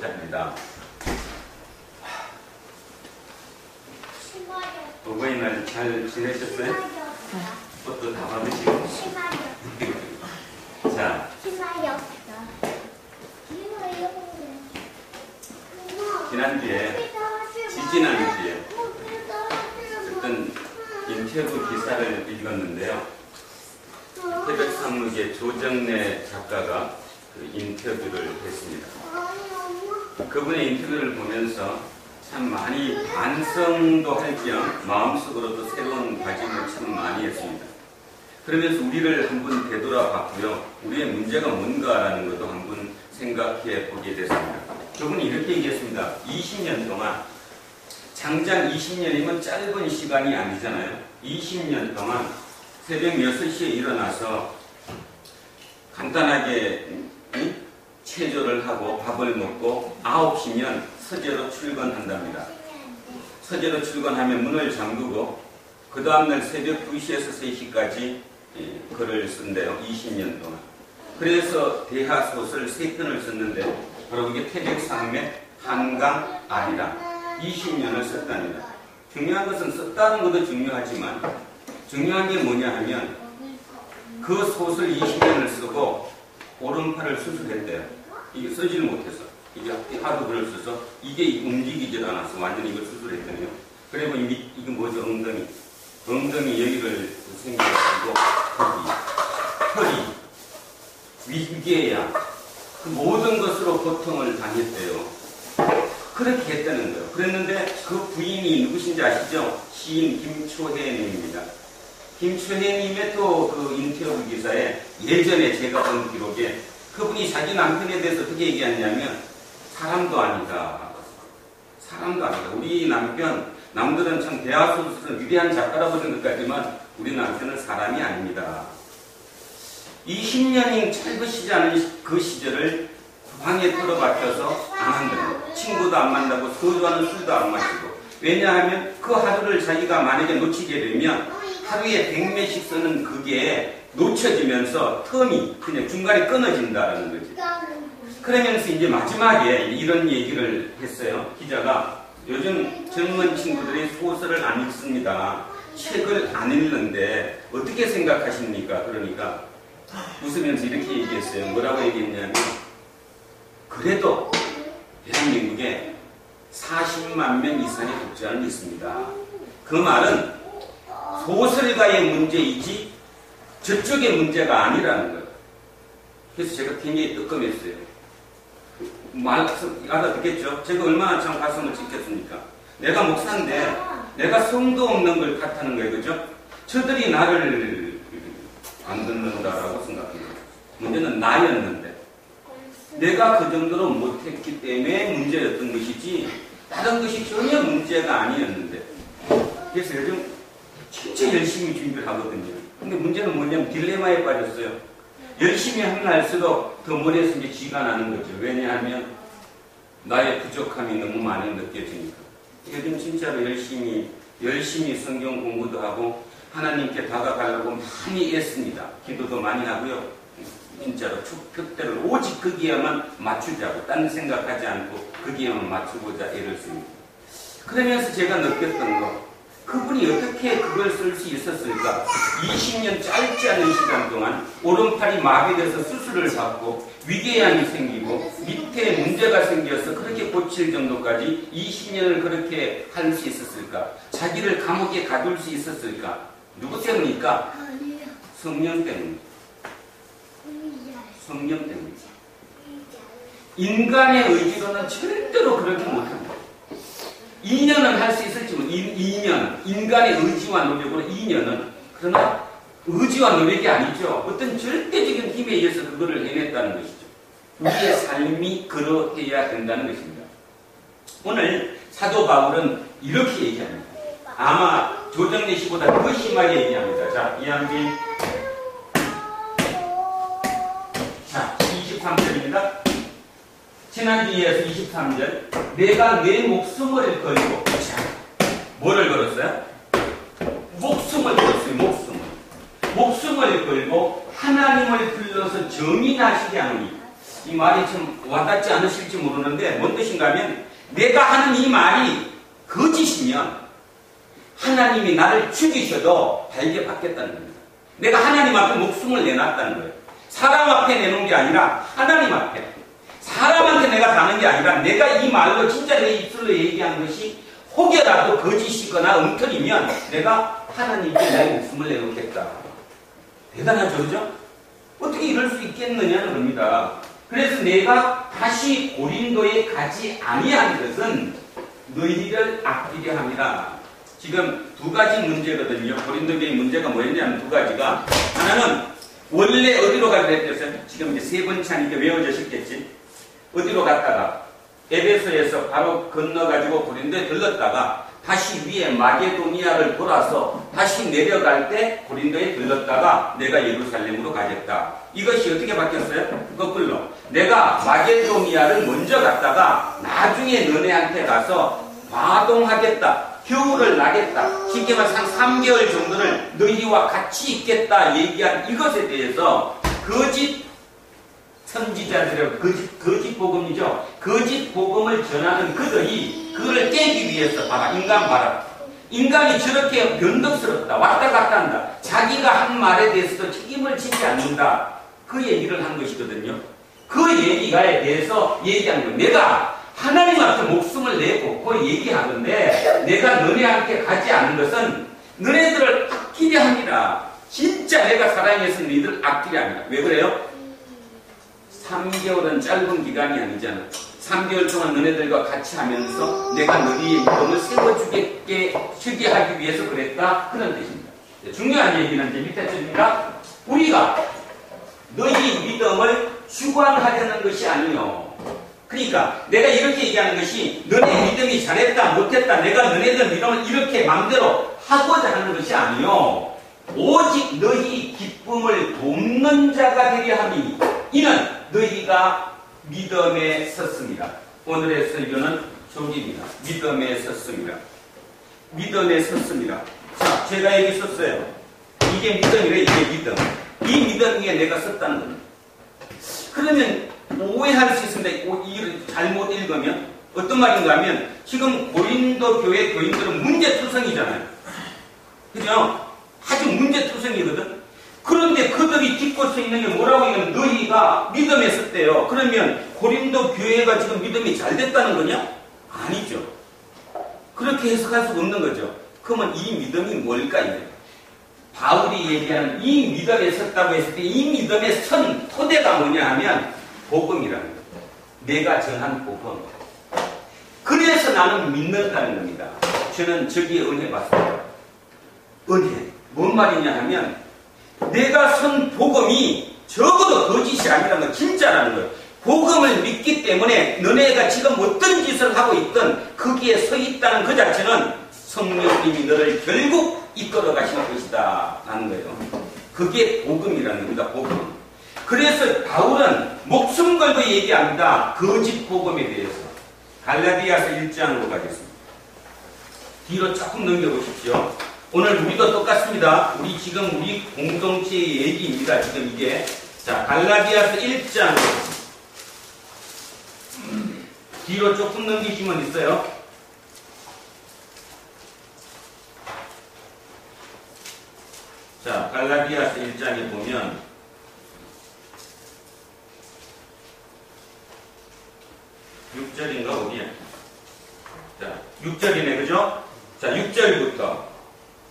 하고자 합니다. 어버이날 잘 지내셨어요? 꽃도 다 받으시고. 자, 지난주에, 지지난주에 어떤 인터뷰 기사를 읽었는데요. 태백상록의 조정래 작가가 그 인터뷰를 했습니다. 그분의 인터뷰를 보면서 참 많이 반성도 할 겸 마음속으로도 새로운 다짐을 참 많이 했습니다. 그러면서 우리를 한번 되돌아봤고요. 우리의 문제가 뭔가라는 것도 한번 생각해 보게 됐습니다. 그분이 이렇게 얘기했습니다. 20년 동안, 장장 20년이면 짧은 시간이 아니잖아요. 20년 동안 새벽 6시에 일어나서 간단하게 체조를 하고 밥을 먹고 9시면 서재로 출근한답니다. 서재로 출근하면 문을 잠그고 그 다음날 새벽 2시에서 3시까지 글을 쓴대요. 20년 동안. 그래서 대하소설 3편을 썼는데 바로 이게 태백산맥, 한강, 아리랑 20년을 썼답니다. 중요한 것은 썼다는 것도 중요하지만 중요한 게 뭐냐 하면 그 소설 20년을 쓰고 오른팔을 수술했대요. 이게 쓰지를 못해서. 이게 하도 글을 써서 이게 움직이질 않아서 완전히 이걸 수술했더니요. 그리고 이게 뭐죠? 엉덩이. 엉덩이 여기를 생겨가지고 허리, 위궤양 그 모든 것으로 고통을 당했대요. 그렇게 했다는 거예요. 그랬는데 그 부인이 누구신지 아시죠? 시인 김초혜님입니다. 김초혜님의 또 그 인터뷰 기사에 예전에 제가 본 기록에 그분이 자기 남편에 대해서 어떻게 얘기하냐면 사람도 아니다. 사람도 아니다. 우리 남편, 남들은 참 대하소설은 위대한 작가라고 생각하지만 우리 남편은 사람이 아닙니다. 20년이 짧으시지 않은 그 시절을 방에 틀어박혀서 안 한다고. 친구도 안 만나고 소주하는 술도 안 마시고. 왜냐하면 그 하루를 자기가 만약에 놓치게 되면 하루에 100매씩 쓰는 그게 놓쳐지면서 텀이 그냥 중간에 끊어진다라는 거지. 그러면서 이제 마지막에 이런 얘기를 했어요. 기자가 요즘 젊은 친구들이 소설을 안 읽습니다. 책을 안 읽는데 어떻게 생각하십니까? 그러니까 웃으면서 이렇게 얘기했어요. 뭐라고 얘기했냐면 그래도 대한민국에 40만 명 이상의 독자는 있습니다. 그 말은 소설가의 문제이지 저쪽의 문제가 아니라는 거예요. 그래서 제가 굉장히 뜨끔했어요. 알아듣겠죠? 제가 얼마나 참 가슴을 찢겠습니까? 내가 목사인데 내가 성도 없는 걸 탓하는 거예요. 그죠? 저들이 나를 안 듣는다라고 생각합니다. 문제는 나였는데 내가 그 정도로 못했기 때문에 문제였던 것이지 다른 것이 전혀 문제가 아니었는데 그래서 요즘 진짜 열심히 준비를 하거든요. 근데 문제는 뭐냐면 딜레마에 빠졌어요. 열심히 하면 할수록 더 머리에서 이제 쥐가 나는 거죠. 왜냐하면 나의 부족함이 너무 많이 느껴지니까. 요즘 진짜로 열심히 성경 공부도 하고 하나님께 다가가려고 많이 애씁니다. 기도도 많이 하고요. 진짜로 표대를 오직 거기에만 맞추자고 딴 생각하지 않고 거기에만 맞추고자 애를 씁니다. 그러면서 제가 느꼈던 거 그분이 어떻게 그걸 쓸 수 있었을까? 20년 짧지 않은 시간 동안 오른팔이 마비돼서 수술을 받고 위궤양이 생기고 밑에 문제가 생겨서 그렇게 고칠 정도까지 20년을 그렇게 할 수 있었을까? 자기를 감옥에 가둘 수 있었을까? 누구 때문일까? 성령 때문입니다. 성령 때문이죠. 인간의 의지로는 절대로 그렇게 못합니다. 2년은 할 수 있을지만 2년 인간의 의지와 노력으로 2년은 그러나 의지와 노력이 아니죠. 어떤 절대적인 힘에 의해서 그거를 해냈다는 것이죠. 우리의 삶이 그러해야 된다는 것입니다. 오늘 사도 바울은 이렇게 얘기합니다. 아마 조정래 씨보다 더 심하게 얘기합니다. 자, 이한빈. 자, 23절입니다. 지난주 이어서 23절. 내가 내 목숨을 걸고, 자, 뭐를 걸었어요? 목숨을 걸었어요, 목숨을. 목숨을 걸고 하나님을 불러서 정인하시게 하노니. 이 말이 좀 와닿지 않으실지 모르는데 뭔 뜻인가 하면 내가 하는 이 말이 거짓이면 하나님이 나를 죽이셔도 달게 받겠다는 겁니다. 내가 하나님 앞에 목숨을 내놨다는 거예요. 사람 앞에 내놓은 게 아니라 하나님 앞에. 사람한테 내가 가는 게 아니라 내가 이 말로 진짜 내 입술로 얘기하는 것이 혹여라도 거짓이거나 엉터리면 내가 하나님께 내 목숨을 내놓겠다. 대단하죠, 그죠? 어떻게 이럴 수 있겠느냐는 겁니다. 그래서 내가 다시 고린도에 가지 아니한 것은 너희를 아끼려 함이라. 지금 두 가지 문제거든요. 고린도 교회 문제가 뭐였냐면 두 가지가. 하나는 원래 어디로 가기로 했겠어요? 지금 이제 세 번째 하니까 외워지셨겠지? 어디로 갔다가 에베소에서 바로 건너가지고 고린도에 들렀다가 다시 위에 마게도니아를 돌아서 다시 내려갈 때 고린도에 들렀다가 내가 예루살렘으로 가겠다. 이것이 어떻게 바뀌었어요? 거꾸로. 내가 마게도니아를 먼저 갔다가 나중에 너네한테 가서 과동하겠다. 겨울을 나겠다. 쉽게 말해서 한 3개월 정도를 너희와 같이 있겠다 얘기한 이것에 대해서 거짓 선지자들의 거짓 복음이죠. 거짓 복음을 전하는 그들이 그거를 깨기 위해서 봐라. 인간 봐라. 인간이 저렇게 변덕스럽다. 왔다 갔다 한다. 자기가 한 말에 대해서도 책임을 지지 않는다. 그 얘기를 한 것이거든요. 그 얘기가에 대해서 얘기한 거예요. 내가 하나님 앞에 목숨을 내고 그 얘기하는데 내가 너네한테 가지 않은 것은 너네들을 아끼려 합니다. 진짜 내가 사랑해서 너희들 아끼려 합니다. 왜 그래요? 3개월은 짧은 기간이 아니잖아. 3개월 동안 너네들과 같이 하면서 내가 너희의 믿음을 세워주게 하기 위해서 그랬다. 그런 뜻입니다. 중요한 얘기는 이제 밑에 줄입니다. 우리가 너희 믿음을 주관하려는 것이 아니요. 그러니까 내가 이렇게 얘기하는 것이 너네 믿음이 잘했다 못했다 내가 너네들 믿음을 이렇게 마음대로 하고자 하는 것이 아니요. 오직 너희 기쁨을 돕는 자가 되려 함이니 이는 너희가 믿음에 섰습니다. 오늘의 설교는 저기입니다. 믿음에 섰습니다. 믿음에 섰습니다. 자, 제가 여기 썼어요. 이게 믿음이래. 이게 믿음. 이 믿음 위에 내가 섰다는 겁니다. 그러면 오해할 수 있습니다. 이를 잘못 읽으면 어떤 말인가 하면 지금 고린도 교회 교인들은 문제투성이잖아요. 그죠? 아주 문제투성이거든. 그런데 그들이 딛고 서 있는 게 뭐라고 하면 너희가 믿음에 섰대요. 그러면 고린도 교회가 지금 믿음이 잘 됐다는 거냐? 아니죠. 그렇게 해석할 수 없는 거죠. 그러면 이 믿음이 뭘까요? 바울이 얘기하는 이 믿음에 섰다고 했을 때 이 믿음에 선 토대가 뭐냐 하면 복음이라는 거예요. 내가 전한 복음. 그래서 나는 믿는다는 겁니다. 저는 저기에 은혜 봤습니다. 은혜. 뭔 말이냐 하면 내가 선 복음이 적어도 거짓이 아니라는 건 진짜라는 거예요. 복음을 믿기 때문에 너네가 지금 어떤 짓을 하고 있든 거기에 서 있다는 그 자체는 성령님이 너를 결국 이끌어 가시는 것이다 라는 거예요. 그게 복음이라는 겁니다. 복음. 그래서 바울은 목숨 걸고 얘기합니다. 거짓 복음에 대해서. 갈라디아서 1장으로 가겠습니다. 뒤로 조금 넘겨보십시오. 오늘 우리도 똑같습니다. 우리 공동체의 얘기입니다. 지금 이게. 자, 갈라디아서 1장. 뒤로 조금 넘기시면 있어요. 자, 갈라디아서 1장에 보면 6절인가 어디야? 자, 6절이네, 그죠? 자, 6절부터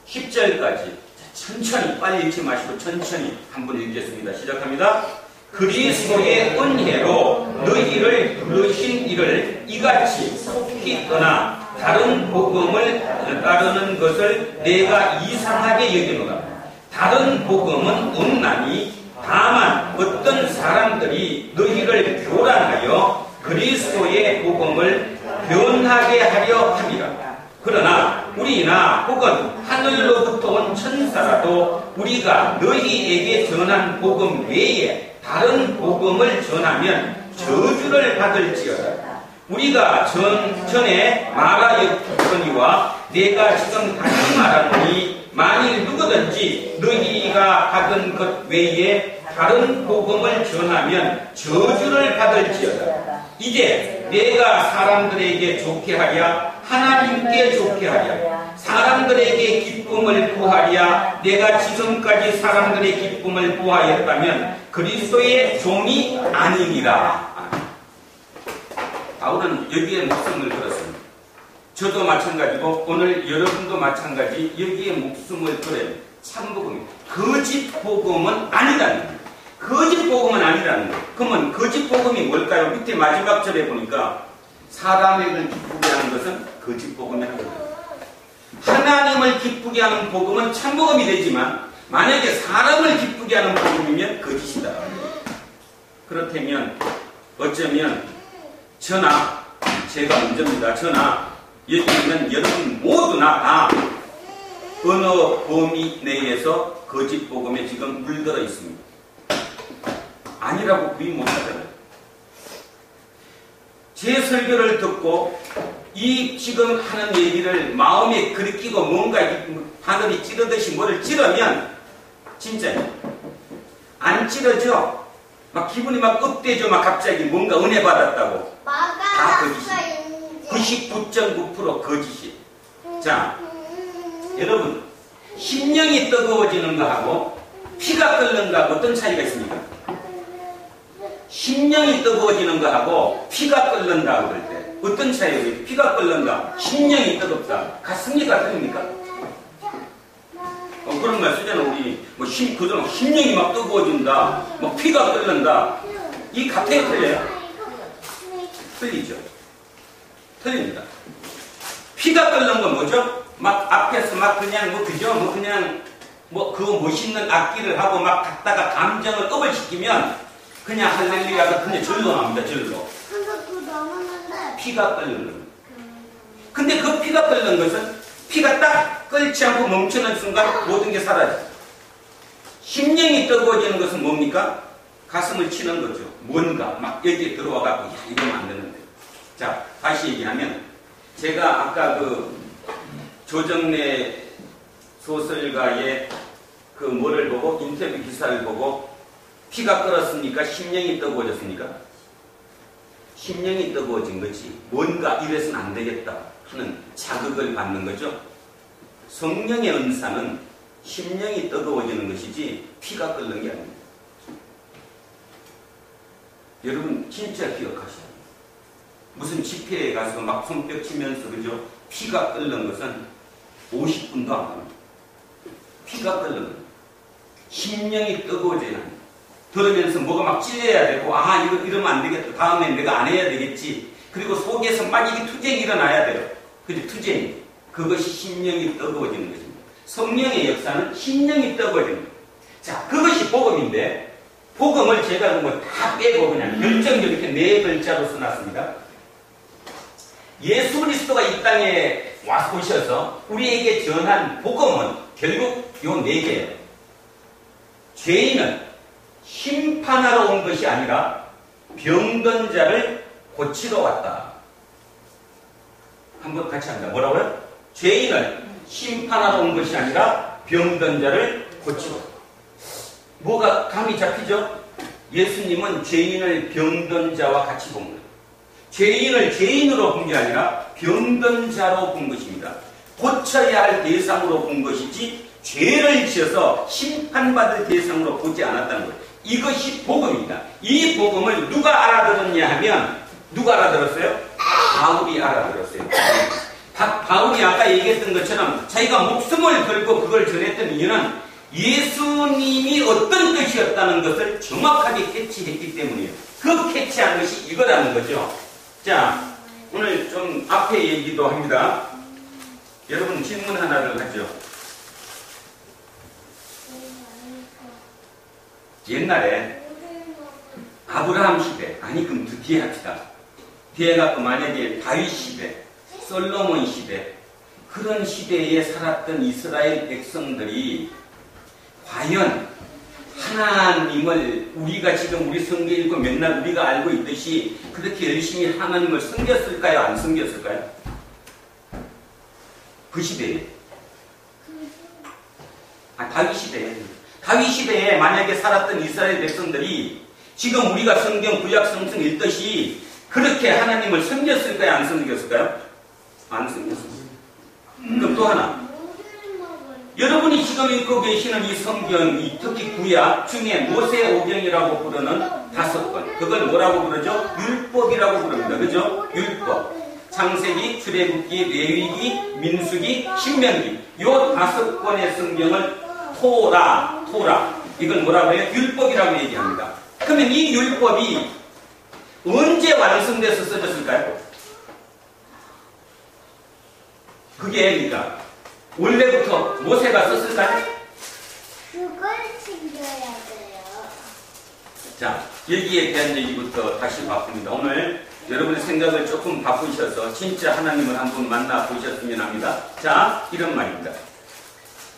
10절까지 천천히 빨리 읽지 마시고 천천히 한번 읽겠습니다. 시작합니다. 그리스도의 은혜로 너희를 부르신 이를 이같이 속히 떠나 다른 복음을 따르는 것을 내가 이상하게 여기노라. 다른 복음은 없나니 다만 어떤 사람들이 너희를 교란하여 그리스도의 복음을 변하게 하려 함이라. 그러나 우리나 혹은 하늘로부터 온 천사라도 우리가 너희에게 전한 복음 외에 다른 복음을 전하면 저주를 받을지어다. 우리가 전에 말하였거니와 내가 지금 다시 말하노니 만일 누구든지 너희가 받은 것 외에 다른 복음을 전하면 저주를 받을지어다. 이제 내가 사람들에게 좋게 하랴 하나님께 좋게 하랴 사람들에게 기쁨을 구하랴 내가 지금까지 사람들의 기쁨을 구하였다면 그리스도의 종이 아니니라. 바울은 여기에 목숨을 걸었습니다. 저도 마찬가지고 오늘 여러분도 마찬가지 여기에 목숨을 걸어요. 참복음입니다. 거짓 복음은 아니라는 거예요. 거짓 복음은 아니라는 거예요. 그러면 거짓 복음이 뭘까요? 밑에 마지막 절에 보니까 사람을 기쁘게 하는 것은 거짓 복음이라는 거예요. 하나님을 기쁘게 하는 복음은 참복음이 되지만 만약에 사람을 기쁘게 하는 복음이면 거짓이다. 그렇다면 어쩌면 저나 제가 문제입니다. 저나 여기 있는 여러분 모두나 다 어느 범위 내에서 거짓 복음에 지금 물들어 있습니다. 아니라고 부인 못하잖아요. 제 설교를 듣고 이 지금 하는 얘기를 마음에 그리끼고 뭔가 바늘이 찌르듯이 뭐를 찌르면 진짜요. 안 찌르죠? 막 기분이 막 업되죠? 막 갑자기 뭔가 은혜 받았다고. 다 거짓이. 99.9% 거짓이. 자, 여러분, 심령이 뜨거워지는 거하고 피가 끓는 거하고 어떤 차이가 있습니까? 심령이 뜨거워지는 거하고 피가 끓는다 그럴 때 어떤 차이예요? 피가 끓는다, 심령이 뜨겁다. 같습니까? 틀립니까? 그런 말 쓰잖아. 우리 그전 심령이 막 뜨거워진다, 뭐 피가 끓는다. 이 같아요, 틀려요? 틀리죠. 틀립니다. 피가 끓는 건 뭐죠? 막 앞에서 막 그냥 그죠? 그냥 그 멋있는 악기를 하고 막 갖다가 감정을 업을 시키면 그냥 할렐루야가 그냥 절로 나옵니다. 절로. 피가 끓는 겁니다. 근데 그 피가 끓는 것은 피가 딱 끓지 않고 멈추는 순간 모든 게 사라져요. 심령이 뜨거워지는 것은 뭡니까? 가슴을 치는 거죠. 뭔가 막 여기에 들어와갖고 야 이러면 안 되는데. 자, 다시 얘기하면 제가 아까 그 조정래 소설가의 그 뭐를 보고 인터뷰 기사를 보고 피가 끓었습니까? 심령이 뜨거워졌습니까? 심령이 뜨거워진 거지. 뭔가 이래서는 안 되겠다 하는 자극을 받는 거죠. 성령의 은사는 심령이 뜨거워지는 것이지 피가 끓는 게 아닙니다. 여러분 진짜 기억하셔야 돼요. 무슨 집회에 가서 막 손뼉 치면서 그죠? 피가 끓는 것은 50분도 안 갑니다. 피가 끓는 것. 심령이 뜨거워져야 합니다. 들으면서 뭐가 막 찔려야 되고 이러면 안 되겠다. 다음엔 내가 안 해야 되겠지. 그리고 속에서 막 이게 투쟁이 일어나야 돼요. 그죠? 투쟁이. 그것이 심령이 뜨거워지는 것입니다. 성령의 역사는 심령이 뜨거워지는 겁니다. 자, 그것이 복음인데 복음을 제가 다 빼고 그냥 결정적으로 이렇게 4글자로 써놨습니다. 예수 그리스도가 이 땅에 오셔서 우리에게 전한 복음은 결국 요 4개예요. 죄인은 심판하러 온 것이 아니라 병든 자를 고치러 왔다. 한번 같이 합니다. 뭐라고요? 죄인을 심판하러 온 것이 아니라 병든 자를 고치러 왔다. 뭐가 감이 잡히죠? 예수님은 죄인을 병든 자와 같이 본 거예요. 죄인을 죄인으로 본 게 아니라 병든 자로 본 것입니다. 고쳐야 할 대상으로 본 것이지 죄를 지어서 심판받을 대상으로 보지 않았다는 거예요. 이것이 복음입니다. 이 복음을 누가 알아들었냐 하면 누가 알아들었어요? 바울이 알아들었어요. 바울이 아까 얘기했던 것처럼 자기가 목숨을 걸고 그걸 전했던 이유는 예수님이 어떤 뜻이었다는 것을 정확하게 캐치했기 때문이에요. 그 캐치한 것이 이거라는 거죠. 자, 오늘 좀 앞에 얘기도 합니다. 여러분 질문 하나를 하죠. 옛날에 아브라함 시대, 아니 그럼 그 뒤에 합시다. 뒤에 갖고 만약에 다윗 시대, 솔로몬 시대, 그런 시대에 살았던 이스라엘 백성들이 과연 하나님을 우리가 지금 우리 성경 읽고 맨날 우리가 알고 있듯이 그렇게 열심히 하나님을 섬겼을까요? 안 섬겼을까요? 그 시대에. 다윗 시대에. 다윗 시대에 만약에 살았던 이스라엘 백성들이 지금 우리가 성경 구약 성경 읽듯이 그렇게 하나님을 섬겼을까요? 안 섬겼을까요? 안 섬겼습니다. 그럼 또 하나. 여러분이 지금 읽고 계시는 이 성경, 특히 구약 중에 모세오경이라고 부르는 5권. 그걸 뭐라고 부르죠? 율법이라고 부릅니다. 그죠? 율법. 창세기, 출애굽기, 레위기, 민수기, 신명기. 요 5권의 성경을 토라. 이걸 뭐라고 해요? 율법이라고 얘기합니다. 그러면 이 율법이 언제 완성돼서 써졌을까요? 그게 그러니까 원래부터 모세가 썼을까요? 그걸 챙겨야 돼요. 자, 여기에 대한 얘기부터 다시 바꿉니다. 오늘 여러분의 생각을 조금 바꾸셔서 진짜 하나님을 한번 만나보셨으면 합니다. 자, 이런 말입니다.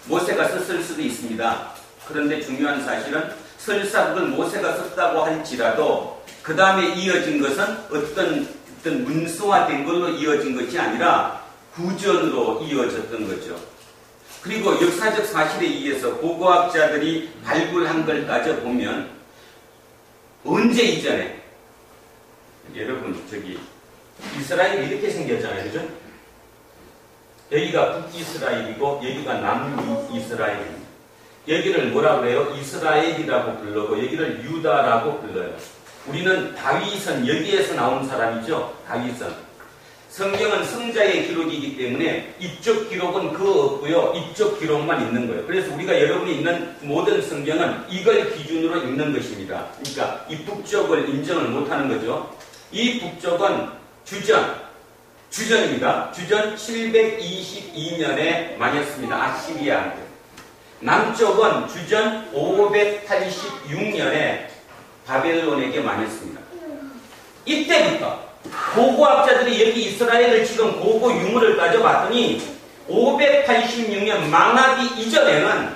모세가 썼을 수도 있습니다. 그런데 중요한 사실은 설사 그걸 모세가 썼다고 할지라도 그 다음에 이어진 것은 어떤 문서화된 걸로 이어진 것이 아니라 구전으로 이어졌던 거죠. 그리고 역사적 사실에 의해서 고고학자들이 발굴한 걸 따져보면 언제 이전에 여러분 저기 이스라엘이 이렇게 생겼잖아요. 그죠? 여기가 북이스라엘이고 여기가 남이스라엘입니다. 여기를 뭐라고 해요? 이스라엘이라고 불러고 여기를 유다라고 불러요. 우리는 다윗은 여기에서 나온 사람이죠. 다윗은. 성경은 성자의 기록이기 때문에 이쪽 기록은 그거 없고요. 이쪽 기록만 있는 거예요. 그래서 우리가 여러분이 읽는 모든 성경은 이걸 기준으로 읽는 것입니다. 그러니까 이 북쪽을 인정을 못하는 거죠. 이 북쪽은 주전입니다. 주전 722년에 망했습니다. 아시리아한테. 남쪽은 주전 586년에 바벨론에게 망했습니다. 이때부터 고고학자들이 여기 이스라엘을 지금 고고 유물을 따져봤더니 586년 망하기 이전에는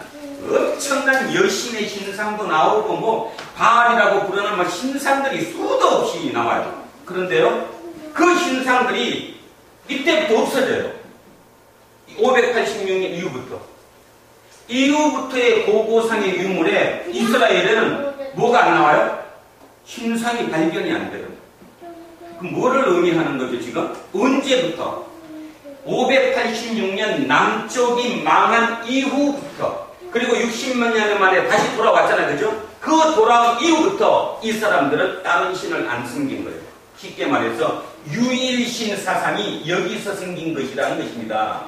엄청난 여신의 신상도 나오고 뭐 바알이라고 부르는 막 신상들이 수도 없이 나와요. 그런데요, 그 신상들이 이때부터 없어져요. 586년 이후부터의 고고상의 유물에 이스라엘에는 뭐가 안 나와요? 신상이 발견이 안 돼요. 그럼 뭐를 의미하는 거죠, 지금? 언제부터? 586년 남쪽이 망한 이후부터, 그리고 60만 년 만에 다시 돌아왔잖아요, 그죠? 그 돌아온 이후부터 이 사람들은 다른 신을 안 섬긴 거예요. 쉽게 말해서 유일신 사상이 여기서 생긴 것이라는 것입니다.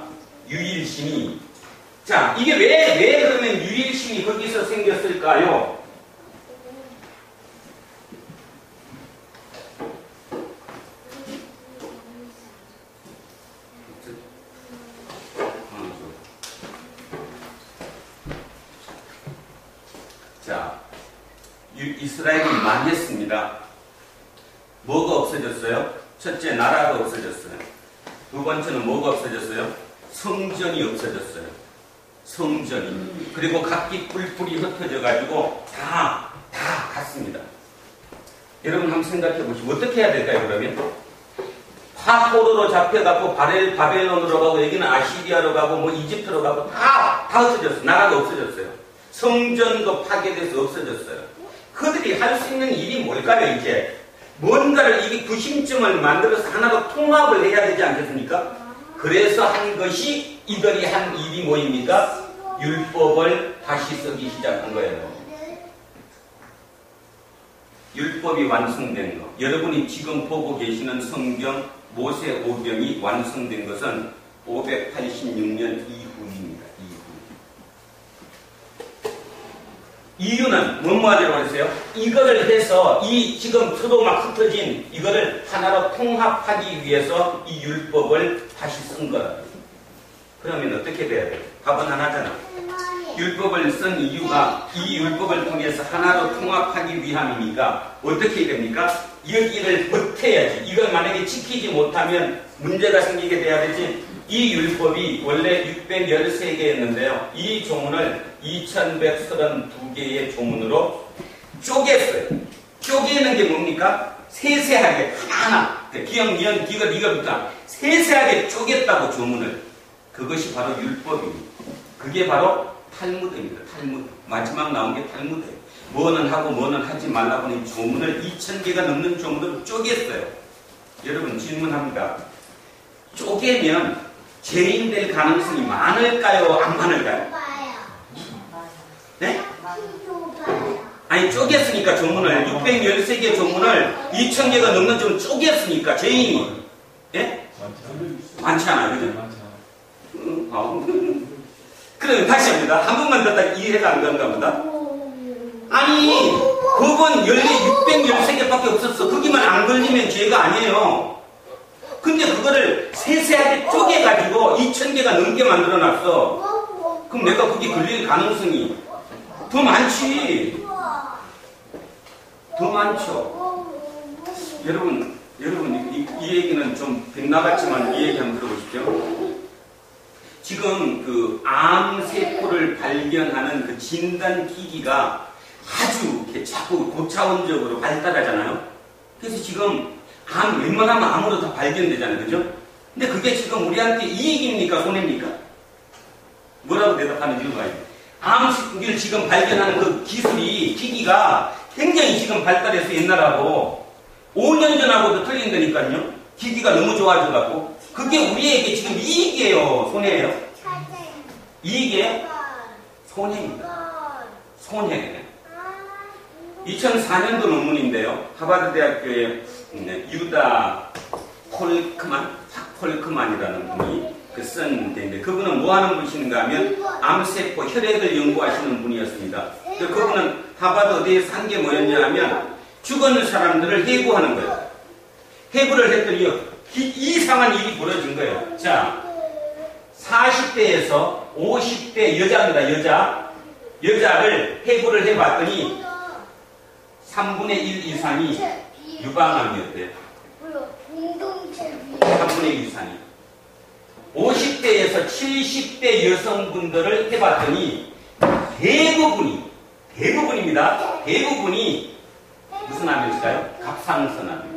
유일신이. 자, 이게 왜 그러면 유일신이 거기서 생겼을까요? 자, 이스라엘이 망했습니다. 뭐가 없어졌어요? 첫째, 나라가 없어졌어요. 두 번째는 뭐가 없어졌어요? 성전이 없어졌어요. 성전이. 그리고 각기 뿔뿔이 흩어져가지고 다 갔습니다. 여러분 한번 생각해 보시고 어떻게 해야 될까요, 그러면? 파포로로 잡혀가고 바벨론으로 가고 여기는 아시리아로 가고 뭐 이집트로 가고 다 없어졌어요. 나라가 없어졌어요. 성전도 파괴돼서 없어졌어요. 그들이 할 수 있는 일이 뭘까요, 이제? 뭔가를 이게 구심점을 만들어서 하나로 통합을 해야 되지 않겠습니까? 그래서 한 것이 이들이 한 일이 뭐입니까? 율법을 다시 쓰기 시작한 거예요. 율법이 완성된 거. 여러분이 지금 보고 계시는 성경 모세오경이 완성된 것은 586년 이후입니다. 이유는 뭐뭐하자고 그랬어요? 이거를 해서 이 지금 서로 막 흩어진 이거를 하나로 통합하기 위해서 이 율법을 다시 쓴 거라. 그러면 어떻게 돼야 돼요? 답은 하나잖아. 율법을 쓴 이유가 이 율법을 통해서 하나로 통합하기 위함이니까 어떻게 됩니까? 여기를 버텨야지. 이걸 만약에 지키지 못하면 문제가 생기게 돼야 되지. 이 율법이 원래 613개였는데요. 이 조문을 2132개의 조문으로 쪼갰어요. 쪼개는 게 뭡니까? 세세하게 하나하나 기억, 니은, 기글, 이거부터 세세하게 쪼갰다고 조문을. 그것이 바로 율법입니다. 그게 바로 탈무드입니다. 탈무드. 마지막 나온 게 탈무드예요. 뭐는 하고 뭐는 하지 말라고 하는 조문을 2000개가 넘는 조문으로 쪼갰어요. 여러분 질문합니다. 쪼개면 죄인 될 가능성이 많을까요? 안 많을까요? 네? 아니 쪼갰으니까 조문을 613개 조문을 2000개가 넘는 좀 쪼갰으니까 죄인이 예? 많지 않아요. 그죠? 그럼 다시 합니다. 한 번만 더 이해가 안 간가 보다. 아니 법은 613개밖에 없었어. 거기만 안 걸리면 죄가 아니에요. 근데 그거를 세세하게 쪼개가지고 2000개가 넘게 만들어놨어. 그럼 내가 거기 걸릴 가능성이 더 많지. 더 많죠. 여러분 이 얘기는 좀 빗나갔지만 이 얘기 한번 들어보십시오. 지금 그 암세포를 발견하는 그 진단기기가 아주 이렇게 자꾸 고차원적으로 발달하잖아요. 그래서 지금 웬만하면 암으로 다 발견되잖아요. 그죠? 근데 그게 지금 우리한테 이익입니까? 손해입니까? 뭐라고 대답하는지 봐요. 암을 지금 발견하는 그 기기가 굉장히 지금 발달해서 옛날하고 5년 전하고도 틀린다니까요. 기기가 너무 좋아져갖고. 그게 우리에게 지금 이익이에요? 손해예요? 이익이에요? 손해입니다. 손해. 2004년도 논문인데요. 하버드 대학교의 유다 폴크만이라는 분이 쓴 데인데 그분은 뭐 하는 분이신가 하면 암세포 혈액을 연구하시는 분이었습니다. 그분은 하버드 어디에서 한 게 뭐였냐 하면 죽은 사람들을 해고하는 거예요. 해고를 했더니 이상한 일이 벌어진 거예요. 자, 40대에서 50대 여자입니다. 여자를 해고를 해봤더니 3분의 1 이상이 유방암이었대요. 3분의 1 이상이. 50대에서 70대 여성분들을 해봤더니 대부분입니다. 대부분이 무슨 암일까요? 갑상선암.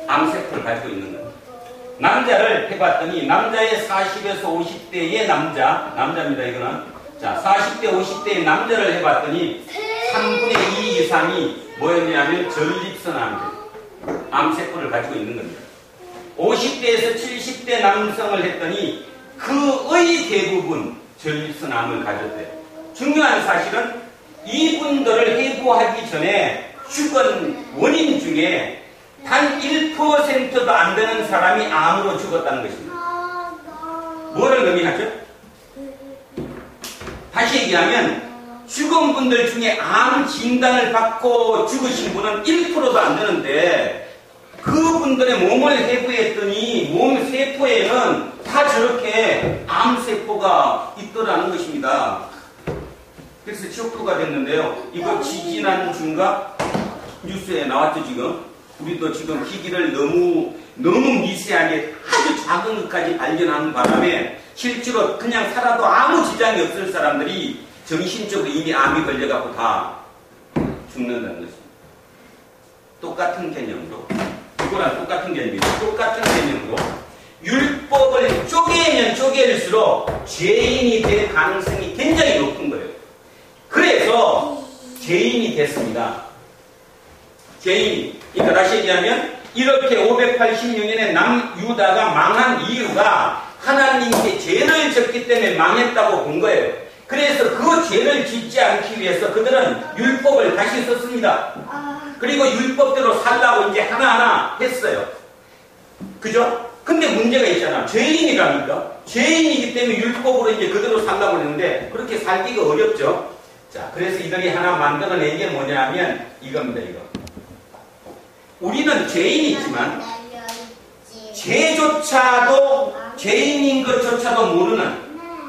암세포를 가지고 있는 거예요. 남자를 해봤더니 남자의 40에서 50대의 남자입니다. 이거는. 자, 40대, 50대의 남자를 해봤더니 3분의 2 이상이 뭐였냐면 전립선암. 암세포를 가지고 있는 겁니다. 50대에서 70대 남성을 했더니 그의 대부분 전립선암을 가졌대요. 중요한 사실은 이분들을 해고하기 전에 죽은 원인 중에 단 1%도 안 되는 사람이 암으로 죽었다는 것입니다. 뭐를 의미하죠? 다시 얘기하면 죽은 분들 중에 암 진단을 받고 죽으신 분은 1%도 안 되는데 그분들의 몸을 해부했더니 몸 세포에는 다 저렇게 암세포가 있더라는 것입니다. 그래서 쇼크가 됐는데요. 이거 지지난주인가 뉴스에 나왔죠. 지금 우리도 지금 기기를 너무 미세하게 아주 작은 것까지 발견하는 바람에 실제로 그냥 살아도 아무 지장이 없을 사람들이 정신적으로 이미 암이 걸려갖고 다 죽는다는 것입니다. 똑같은 개념으로 이거랑 똑같은 개념이죠. 똑같은 개념으로 율법을 쪼개면 쪼갤수록 죄인이 될 가능성이 굉장히 높은 거예요. 그래서 죄인이 됐습니다. 죄인이. 그러니까 다시 얘기하면 이렇게 586년에 남유다가 망한 이유가 하나님께 죄를 졌기 때문에 망했다고 본 거예요. 그래서 그 죄를 짓지 않기 위해서 그들은 율법을 다시 썼습니다. 그리고 율법대로 살라고 이제 하나하나 했어요. 그죠? 근데 문제가 있잖아. 죄인이라니까. 죄인이기 때문에 율법으로 이제 그대로 살라고 했는데 그렇게 살기가 어렵죠. 자, 그래서 이들이 하나 만들어낸 게 뭐냐면 이겁니다. 이거. 우리는 죄인이지만 죄조차도 죄인인 것조차도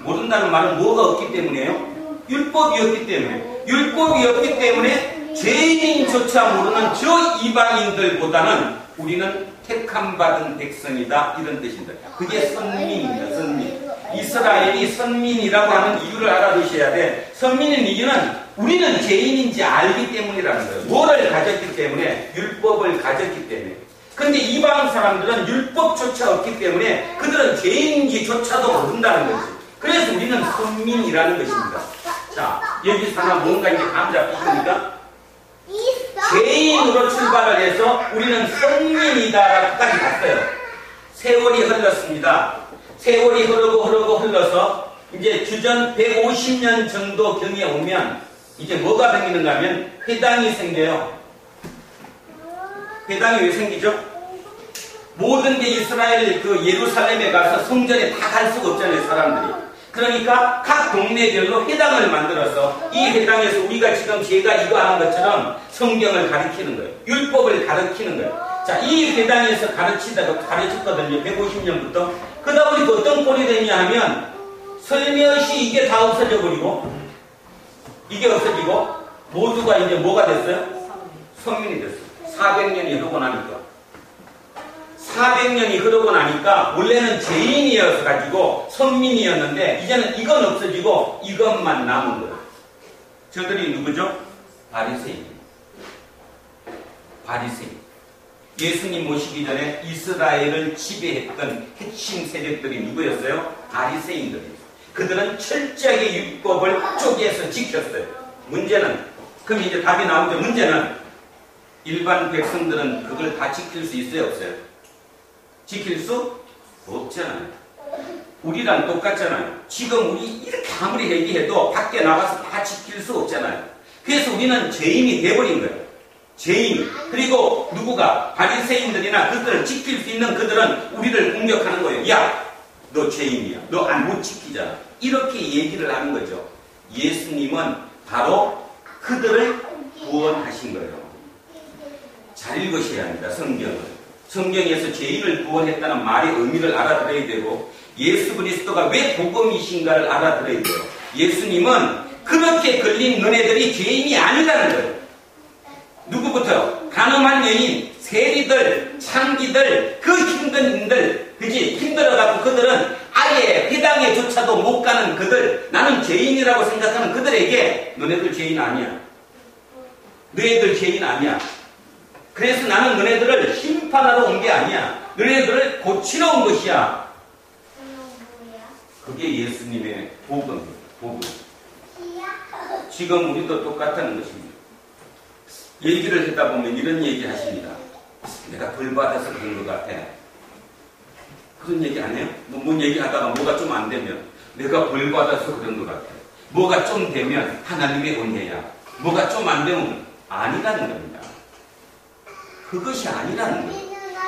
모른다는 말은 뭐가 없기 때문에요? 율법이 없기 때문에. 율법이 없기 때문에 죄인조차 모르는 저 이방인들보다는 우리는 택함받은 백성이다. 이런 뜻입니다. 그게 선민입니다. 선민. 이스라엘이 선민이라고 하는 이유를 알아두셔야 돼. 선민인 이유는 우리는 죄인인지 알기 때문이라는 거예요. 뭐를 가졌기 때문에? 율법을 가졌기 때문에. 근데 이방 사람들은 율법조차 없기 때문에 그들은 죄인인지조차도 모른다는 거지. 그래서 우리는 선민이라는 것입니다. 자, 여기서 하나 뭔가 이제 감 잡히십니까? 죄인으로 출발을 해서 우리는 선민이다까지 갔어요. 세월이 흘렀습니다. 세월이 흐르고 흘러서 이제 주전 150년 정도 경에 오면 이제 뭐가 생기는가 하면 회당이 생겨요. 회당이 왜 생기죠? 모든 게 이스라엘 그 예루살렘에 가서 성전에 다 갈 수가 없잖아요, 사람들이. 그러니까 각 동네별로 회당을 만들어서 이 회당에서 우리가 지금 제가 이거 하는 것처럼 성경을 가르치는 거예요. 율법을 가르치는 거예요. 자, 이 회당에서 가르쳤거든요. 150년부터. 그러다 보니까 어떤 꼴이 되냐 하면 설며시 이게 다 없어져 버리고 이게 없어지고 모두가 이제 뭐가 됐어요? 선민이 됐어요. 400년이 흐르고 나니까. 400년이 흐르고 나니까 원래는 죄인이어서 가지고 선민이었는데 이제는 이건 없어지고 이것만 남은 거예요. 저들이 누구죠? 바리새인. 바리새인. 예수님 모시기 전에 이스라엘을 지배했던 핵심 세력들이 누구였어요? 바리새인들이에요. 그들은 철저하게 율법을 쪼개서 지켰어요. 문제는, 그럼 이제 답이 나오죠. 문제는 일반 백성들은 그걸 다 지킬 수 있어요, 없어요? 지킬 수 없잖아요. 우리랑 똑같잖아요. 지금 우리 이렇게 아무리 얘기해도 밖에 나가서 다 지킬 수 없잖아요. 그래서 우리는 죄인이 돼버린 거예요. 죄인. 그리고 누구가 바리새인들이나 그들을 지킬 수 있는 그들은 우리를 공격하는 거예요. 야, 너 죄인이야. 너 못 지키잖아. 이렇게 얘기를 하는 거죠. 예수님은 바로 그들을 구원하신 거예요. 잘 읽으셔야 합니다. 성경을. 성경에서 죄인을 구원했다는 말의 의미를 알아들어야 되고 예수 그리스도가 왜 복음이신가를 알아들어야 돼요. 예수님은 그렇게 걸린 너네들이 죄인이 아니라는 거예요. 누구부터? 가늠한 여인, 세리들, 창기들, 그 힘든 인들, 그지? 힘들어가지고 그들은 아예 회당에조차도 못 가는 그들, 나는 죄인이라고 생각하는 그들에게 너네들 죄인 아니야. 너희들 죄인 아니야. 그래서 나는 너네들을 심판하러 온 게 아니야. 너네들을 고치러 온 것이야. 그게 예수님의 복음이에요. 복음. 지금 우리도 똑같다는 것입니다. 얘기를 하다 보면 이런 얘기 하십니다. 내가 벌 받아서 그런 것 같아. 그런 얘기 안 해요? 뭔 얘기 하다가 뭐가 좀 안 되면 내가 벌 받아서 그런 것 같아. 뭐가 좀 되면 하나님의 은혜야. 뭐가 좀 안 되면 아니라는 겁니다. 그것이 아니라는 거예요.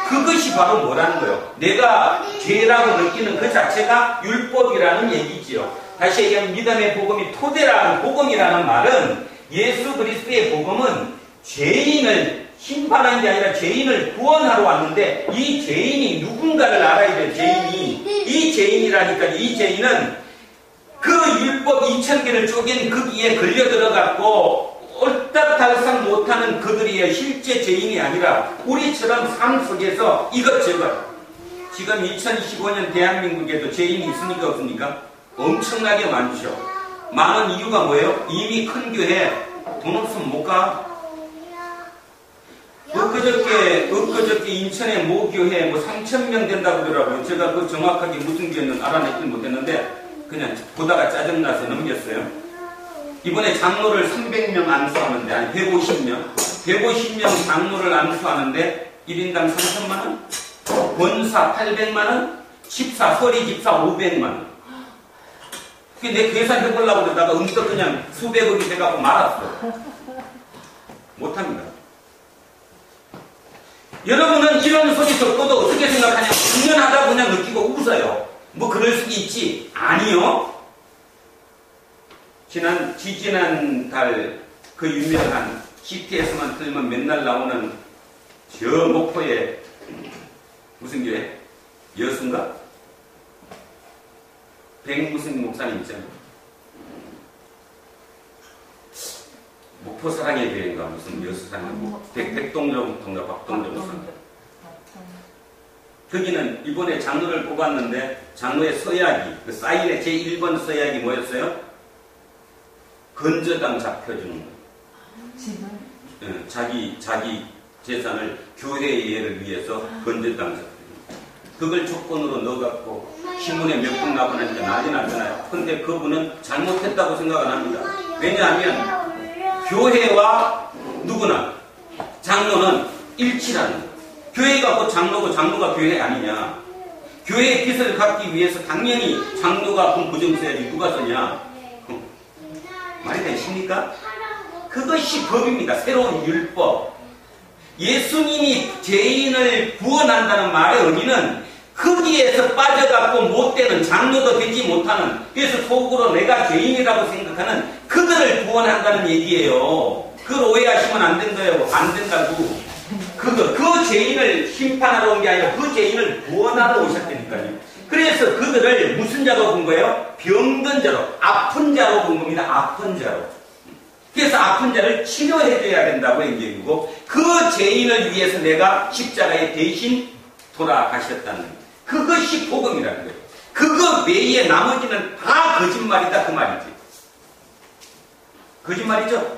그것이 바로 뭐라는 거예요? 내가 죄라고 느끼는 그 자체가 율법이라는 얘기지요. 다시 얘기하면 믿음의 복음이 토대라는 복음이라는 말은 예수 그리스도의 복음은 죄인을 심판하는 게 아니라 죄인을 구원하러 왔는데 이 죄인이 누군가를 알아야 돼요. 죄인이. 이 죄인이라니까. 이 죄인은 그 율법 2000개를 쪼갠 거기에 걸려 들어갔고 얼딱달싹 못하는 그들이에요. 실제 죄인이 아니라 우리처럼 삶 속에서 이것저것. 지금 2025년 대한민국에도 죄인이 있습니까 없습니까? 엄청나게 많죠. 많은 이유가 뭐예요? 이미 큰 교회 돈 없으면 못 가. 엊그저께 인천의 모 교회 뭐 3,000명 된다고 그러더라고요. 제가 그 정확하게 무슨 교회는 알아내지 못했는데 그냥 보다가 짜증나서 넘겼어요. 이번에 장로를 300명 안수하는데, 아니 150명 장로를 안수하는데 1인당 3천만원? 권사 800만원? 집사, 서리 집사 500만원. 내 계산 해보려고 그러다가 음식 그냥 수백억이 돼갖고 말았어. 못합니다. 여러분은 이런 소리 듣고도 어떻게 생각하냐? 당연하다고 그냥 느끼고 웃어요. 뭐 그럴 수 있지. 아니요. 지지난 달 그 유명한 CTS만 틀면 맨날 나오는 저 목포의 무슨 교회? 여수인가? 백무슨 목사님 있잖아요. 목포 사랑의 교회인가 무슨 여수 사랑의 백동정통가 박동정 목사님. 거기는 이번에 장로를 뽑았는데 장로의 서약이 그 사인의 제1번 서약이 뭐였어요? 건저당 잡혀주는 거예요. 자기 재산을 교회 예를 위해서 건저당 잡혀주는 거예요. 그걸 조건으로 넣어갖고 신문에 몇 분 나고 나니까 난리 나잖아요. 근데 그분은 잘못했다고 생각을 합니다. 왜냐하면 교회와 누구나 장로는 일치라는 거예요. 교회가 그 장로고 장로가 교회 아니냐. 교회의 빛을 갖기 위해서 당연히 장로가 부정 써야지 누가 쓰냐. 말이 되십니까? 그것이 법입니다. 새로운 율법. 예수님이 죄인을 구원한다는 말의 의미는 거기에서 빠져갖고 못되는 장로도 되지 못하는, 그래서 속으로 내가 죄인이라고 생각하는 그들을 구원한다는 얘기예요. 그걸 오해하시면 안 된다요. 안 된다고. 그 죄인을 심판하러 온 게 아니라 그 죄인을 구원하러 오셨다니까요. 그래서 그들을 무슨 자로 본 거예요? 병든 자로, 아픈 자로 본 겁니다. 아픈 자로. 그래서 아픈 자를 치료해줘야 된다고 얘기고, 그 죄인을 위해서 내가 십자가에 대신 돌아가셨다는 거예요. 그것이 복음이라는 거예요. 그거 외에 나머지는 다 거짓말이다 그 말이지. 거짓말이죠.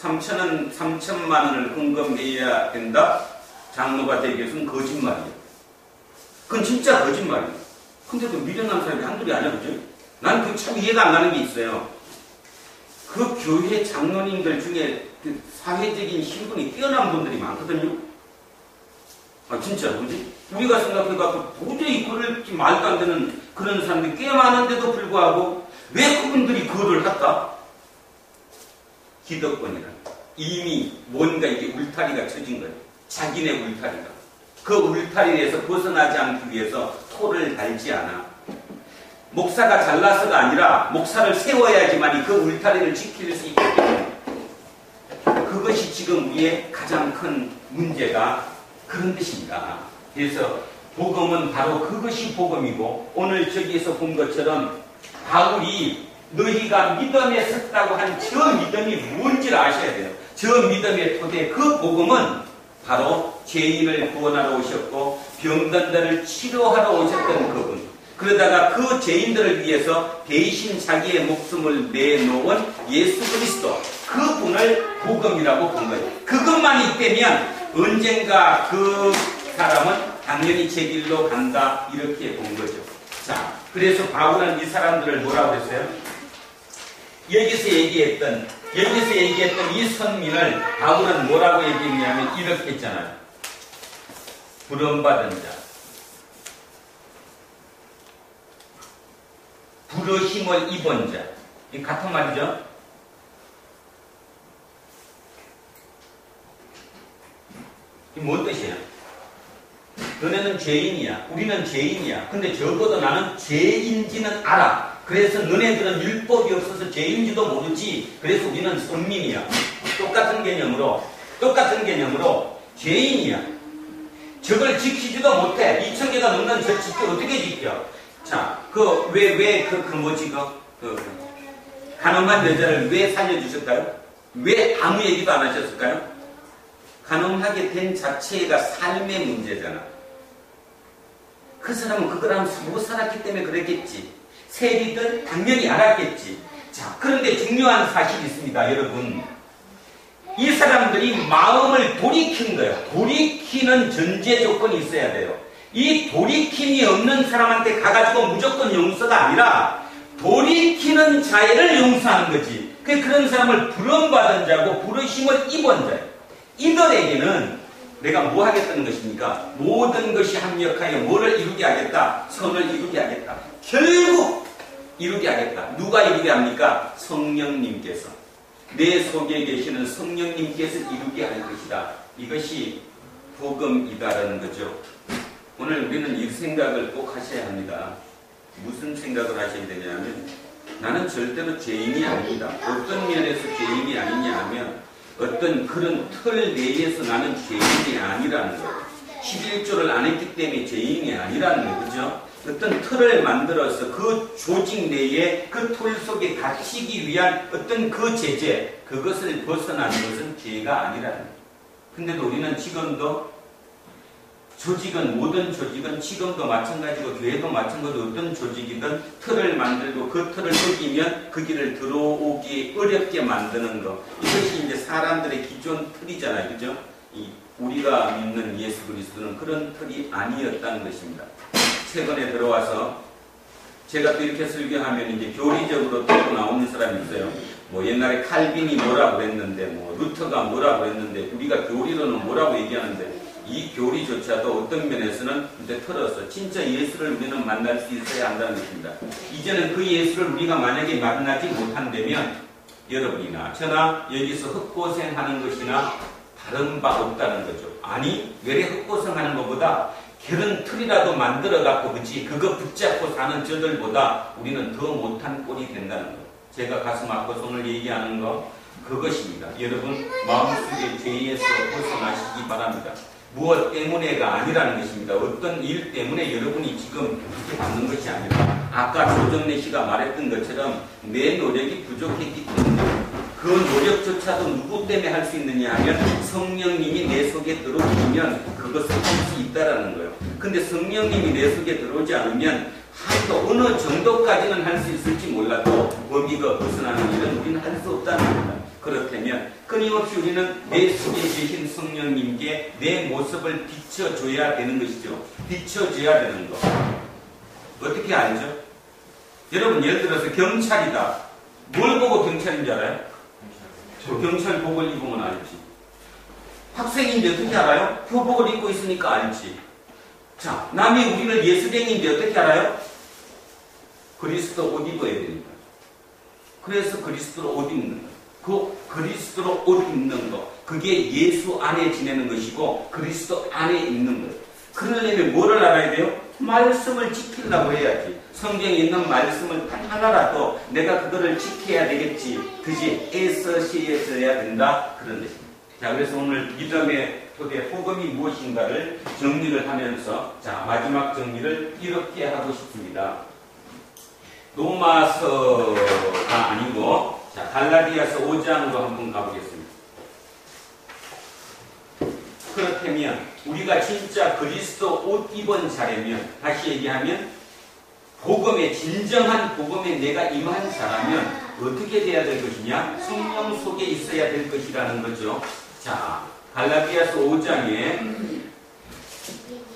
3천만 원을 헌금해야 된다. 장로가 되기 위해서는 거짓말이에요. 그건 진짜 거짓말이에요. 근데 그 미련한 사람이 한둘이 아니야, 그죠? 난 그 참 이해가 안 가는 게 있어요. 그 교회 장로님들 중에 그 사회적인 신분이 뛰어난 분들이 많거든요. 아, 진짜로, 그지? 우리가 생각해갖고 도저히 그럴 말도 안 되는 그런 사람들이 꽤 많은데도 불구하고 왜 그분들이 그거를 할까? 기득권이라. 이미 뭔가 이게 울타리가 쳐진 거예요. 자기네 울타리가. 그 울타리에서 벗어나지 않기 위해서 토를 달지 않아. 목사가 잘나서가 아니라 목사를 세워야지만이 그 울타리를 지킬 수 있기 때문에, 그것이 지금 우리의 가장 큰 문제가 그런 뜻입니다. 그래서 복음은 바로 그것이 복음이고, 오늘 저기에서 본 것처럼 바울이 너희가 믿음에 섰다고 한 저 믿음이 뭔지를 아셔야 돼요. 저 믿음의 토대, 그 복음은 바로 죄인을 구원하러 오셨고 병든 자를 치료하러 오셨던 그분, 그러다가 그 죄인들을 위해서 대신 자기의 목숨을 내놓은 예수 그리스도, 그분을 복음이라고 본 거예요. 그것만 있다면 언젠가 그 사람은 당연히 제 길로 간다, 이렇게 본 거죠. 자, 그래서 바울은 이 사람들을 뭐라고 했어요? 여기서 얘기했던 이 선민을 바울은 뭐라고 얘기했냐면 이렇게 했잖아요. 부름받은 자, 부르심을 입은 자. 이 같은 말이죠. 이 뭔 뜻이에요? 너네는 죄인이야. 우리는 죄인이야. 근데 적어도 나는 죄인지는 알아. 그래서 너네들은 율법이 없어서 죄인지도 모르지. 그래서 우리는 선민이야. 똑같은 개념으로 죄인이야. 저걸 지키지도 못해. 2000개가 넘는 저 지켜 어떻게 지켜? 자, 간음한 여자를 왜 살려주셨까요? 왜 아무 얘기도 안 하셨을까요? 간음하게 된 자체가 삶의 문제잖아. 그 사람은 그거랑 못 살았기 때문에 그랬겠지. 세리들 당연히 알았겠지. 자, 그런데 중요한 사실이 있습니다, 여러분. 이 사람들이 마음을 돌이킨 거예요. 돌이키는 전제 조건이 있어야 돼요. 이 돌이킴이 없는 사람한테 가가지고 무조건 용서가 아니라 돌이키는 자를 용서하는 거지. 그런 사람을 부름받은 자고 부르심을 입은 자예요. 이들에게는 내가 뭐 하겠다는 것입니까? 모든 것이 합력하여 뭐를 이루게 하겠다? 선을 이루게 하겠다. 결국 이루게 하겠다. 누가 이루게 합니까? 성령님께서. 내 속에 계시는 성령님께서 이루게 할 것이다. 이것이 복음이다라는 거죠. 오늘 우리는 이 생각을 꼭 하셔야 합니다. 무슨 생각을 하셔야 되냐면, 나는 절대로 죄인이 아닙니다. 어떤 면에서 죄인이 아니냐 하면 어떤 그런 틀 내에서 나는 죄인이 아니라는 거예요. 11조를 안 했기 때문에 죄인이 아니라는 거예요. 그죠? 어떤 틀을 만들어서 그 조직 내에 그 틀 속에 갇히기 위한 어떤 그 제재, 그것을 벗어나는 것은 죄가 아니라는 거예요. 근데도 우리는 지금도 모든 조직은 지금도 마찬가지고 교회도 마찬가지고 어떤 조직이든 틀을 만들고 그 틀을 어기면 그 길을 들어오기 어렵게 만드는 것, 이것이 이제 사람들의 기존 틀이잖아요. 그죠? 우리가 믿는 예수 그리스도는 그런 틀이 아니었다는 것입니다. 최근에 들어와서 제가 또 이렇게 설교하면 이제 교리적으로 들고 나오는 사람이 있어요. 뭐 옛날에 칼빈이 뭐라고 했는데, 뭐 루터가 뭐라고 했는데, 우리가 교리로는 뭐라고 얘기하는데, 이 교리조차도 어떤 면에서는 이제 틀어서 진짜 예수를 우리는 만날 수 있어야 한다는 것입니다. 이제는 그 예수를 우리가 만약에 만나지 못한다면 여러분이나 저나 여기서 헛고생하는 것이나 다른 바 없다는 거죠. 아니, 외래 헛고생하는 것보다 결혼 틀이라도 만들어 갖고 그치 그거 붙잡고 사는 저들보다 우리는 더 못한 꼴이 된다는 거. 제가 가슴 아파서 오늘 얘기하는 거 그것입니다. 여러분 마음속의 죄에서 벗어나시기 바랍니다. 무엇 때문에가 아니라는 것입니다. 어떤 일 때문에 여러분이 지금 이렇게 받는 것이 아니라 아까 조정래 씨가 말했던 것처럼 내 노력이 부족했기 때문에 그 노력조차도 누구 때문에 할 수 있느냐 하면 성령님이 내 속에 들어오시면 그것을 할 수 있다라는 거예요. 근데 성령님이 내 속에 들어오지 않으면 한도 어느 정도까지는 할 수 있을지 몰라도 범위가 벗어나는 일은 우리는 할 수 없다는 겁니다. 그렇다면 끊임없이 우리는 내 속에 계신 성령님께 내 모습을 비춰줘야 되는 것이죠. 비춰줘야 되는 거. 어떻게 알죠? 여러분 예를 들어서 경찰이다. 뭘 보고 경찰인 줄 알아요? 경찰복을 입으면 알지. 학생인데 어떻게 알아요? 교복을 입고 있으니까 알지. 자, 남이 우리를 예수쟁인데 어떻게 알아요? 그리스도 옷 입어야 되니까. 그래서 그리스도로 옷 입는 거. 그 그리스도로 옷 입는 거. 그게 예수 안에 지내는 것이고 그리스도 안에 있는 거예요. 그러려면 뭐를 알아야 돼요? 말씀을 지키려고 해야지. 성경에 있는 말씀을 단 하나라도 내가 그거를 지켜야 되겠지. 그지? 애써시해져야 된다. 그런 것입니다. 자, 그래서 오늘 믿음의 토대 복음이 무엇인가를 정리를 하면서 자, 마지막 정리를 이렇게 하고 싶습니다. 로마서가 아니고 자, 갈라디아서 5장으로 한번 가보겠습니다. 그렇다면 우리가 진짜 그리스도 옷 입은 자라면 다시 얘기하면 복음의 진정한 복음에 내가 임한 자라면 어떻게 돼야 될 것이냐? 성령 속에 있어야 될 것이라는 거죠. 자, 갈라디아서 5장에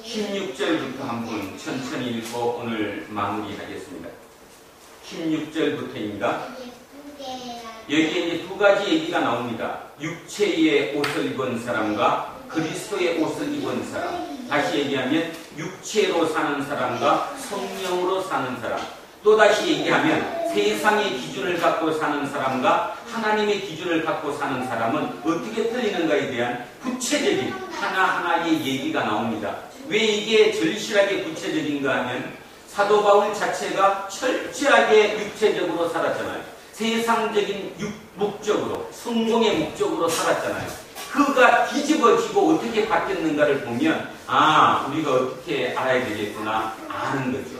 16절부터 한번 천천히 읽고 오늘 마무리하겠습니다. 16절부터입니다. 여기에 이제 두 가지 얘기가 나옵니다. 육체의 옷을 입은 사람과 그리스도의 옷을 입은 사람. 다시 얘기하면 육체로 사는 사람과 성령으로 사는 사람. 또다시 얘기하면 세상의 기준을 갖고 사는 사람과 하나님의 기준을 갖고 사는 사람은 어떻게 틀리는가에 대한 구체적인 하나하나의 얘기가 나옵니다. 왜 이게 절실하게 구체적인가 하면 사도 바울 자체가 철저하게 육체적으로 살았잖아요. 세상적인 목적으로, 성공의 목적으로 살았잖아요. 그가 뒤집어지고 어떻게 바뀌었는가를 보면 우리가 어떻게 알아야 되겠구나 아는 거죠.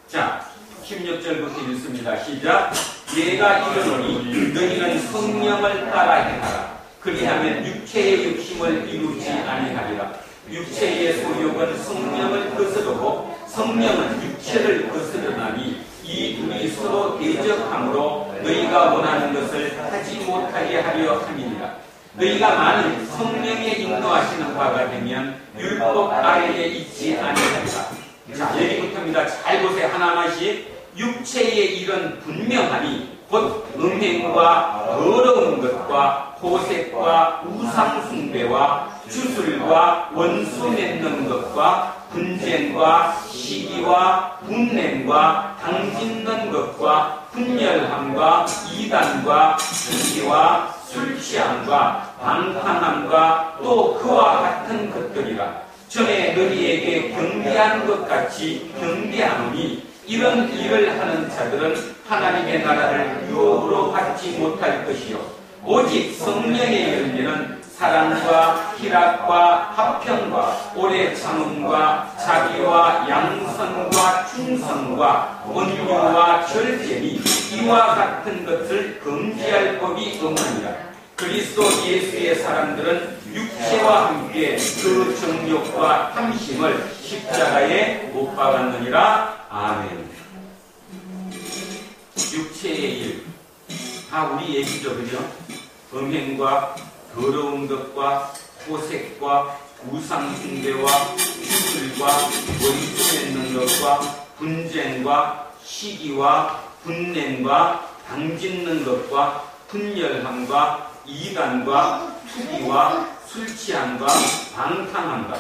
자, 16절부터 읽습니다. 시작. 내가 이르노니 너희는 성령을 따라 행하라. 그리하면 육체의 욕심을 이루지 아니하리라. 육체의 소욕은 성령을 거스르고 성령은 육체를 거스르나니 이 둘이 서로 대적함으로 너희가 원하는 것을 하지 못하게 하려 함이니라. 너희가 만일 성령에 인도하시는 바가 되면 율법 아래에 있지 아니하리라. 자, 여기부터입니다. 잘 보세요. 하나하나씩. 육체의 일은 분명하니 곧 음행과 더러운 것과 호색과 우상숭배와 주술과 원수 맺는 것과 분쟁과 시기와 분냄과 당짓는 것과 분열함과 이단과 시기와 술 취함과 방탕함과 또 그와 같은 것들이라. 전에 너희에게 경계한 것 같이 경계하노니 이런 일을 하는 자들은 하나님의 나라를 유업으로 받지 못할 것이요 오직 성령의 열매는 사랑과 희락과 화평과 오래 참음과 자비와 양선과 충성과 온유와 절제니 이와 같은 것을 금지할 법이 없느니라. 그리스도 예수의 사람들은 육체와 함께 그 정욕과 탐심을 십자가에 못 박았느니라. 아멘. 육체의 일, 다 우리 얘기죠, 그죠? 음행과 더러운 것과 호색과 우상 숭배와 수술과 원수 맺는 것과 분쟁과 시기와 분냄과 당짓는 것과 분열함과 이단과 투기와 술취함과 방탕함과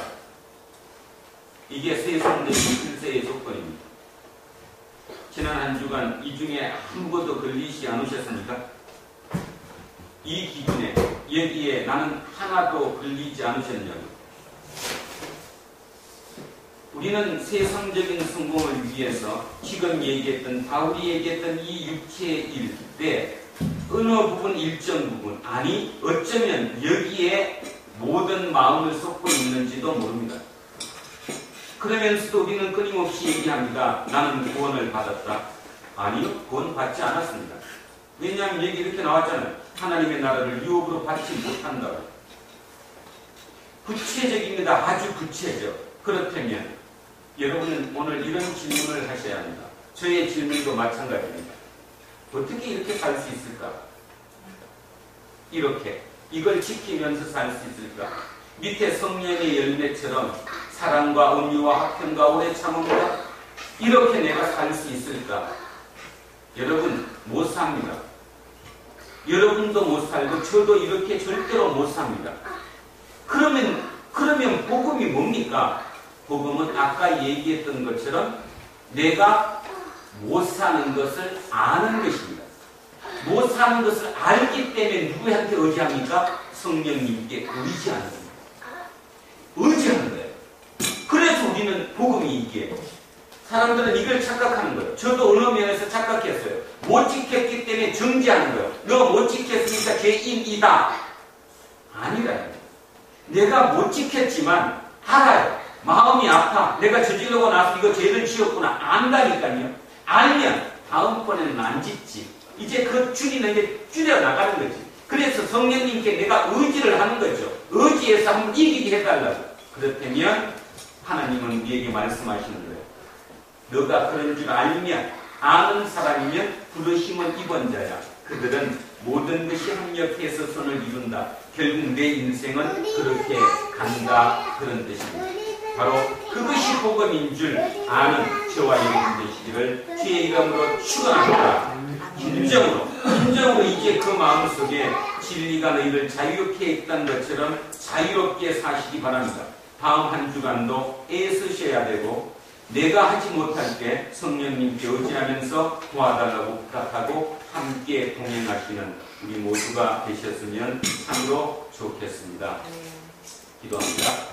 이게 세상적인 실세의 조건입니다. 지난 한 주간 이 중에 아무것도 걸리지 않으셨습니까? 이 기준에 여기에 나는 하나도 걸리지 않으셨냐고. 우리는 세상적인 성공을 위해서 지금 얘기했던 바울이 얘기했던 이 육체의 일 때 어느 부분 일정 부분 아니 어쩌면 여기에 모든 마음을 쏟고 있는지도 모릅니다. 그러면서도 우리는 끊임없이 얘기합니다. 나는 구원을 받았다. 아니요, 구원 받지 않았습니다. 왜냐하면 여기 이렇게 나왔잖아요. 하나님의 나라를 유혹으로 받지 못한다고. 구체적입니다. 아주 구체적. 그렇다면 여러분은 오늘 이런 질문을 하셔야 합니다. 저의 질문도 마찬가지입니다. 어떻게 이렇게 살 수 있을까? 이렇게 이걸 지키면서 살 수 있을까? 밑에 성령의 열매처럼 사랑과 온유와 화평과 오래 참음과 이렇게 내가 살 수 있을까? 여러분 못 삽니다. 여러분도 못 살고 저도 이렇게 절대로 못 삽니다. 그러면 복음이 뭡니까? 복음은 아까 얘기했던 것처럼 내가 못 사는 것을 아는 것입니다. 못 사는 것을 알기 때문에 누구한테 의지합니까? 성령님께 의지하는 겁니다. 의지하는 거예요. 그래서 우리는 복음이 이게 사람들은 이걸 착각하는 거예요. 저도 어느 면에서 착각했어요. 못 지켰기 때문에 정지하는 거예요. 너 못 지켰으니까 죄인이다. 아니라요. 내가 못 지켰지만 알아요. 마음이 아파. 내가 저지르고 나서 이거 죄를 지었구나. 안다니까요. 알면 다음번에는 안 짓지. 이제 그 줄이는 게 줄여나가는 거지. 그래서 성령님께 내가 의지를 하는 거죠. 의지해서 한번 이기게 해달라고. 그렇다면 하나님은 우리에게 말씀하시는 거예요. 너가 그런 줄 알면 아는 사람이면 부르심을 입은 자야. 그들은 모든 것이 합력해서 선을 이룬다. 결국 내 인생은 그렇게 간다. 그런 뜻입니다. 바로 그것이 복음인 줄 아는 저와 여러분 되시기를 주의 이름으로 축원합니다. 진정으로 이제 그 마음속에 진리가 너희를 자유롭게 했던 것처럼 자유롭게 사시기 바랍니다. 다음 한 주간도 애쓰셔야 되고 내가 하지 못할 때 성령님께 의지하면서 도와달라고 부탁하고 함께 동행하시는 우리 모두가 되셨으면 참으로 좋겠습니다. 기도합니다.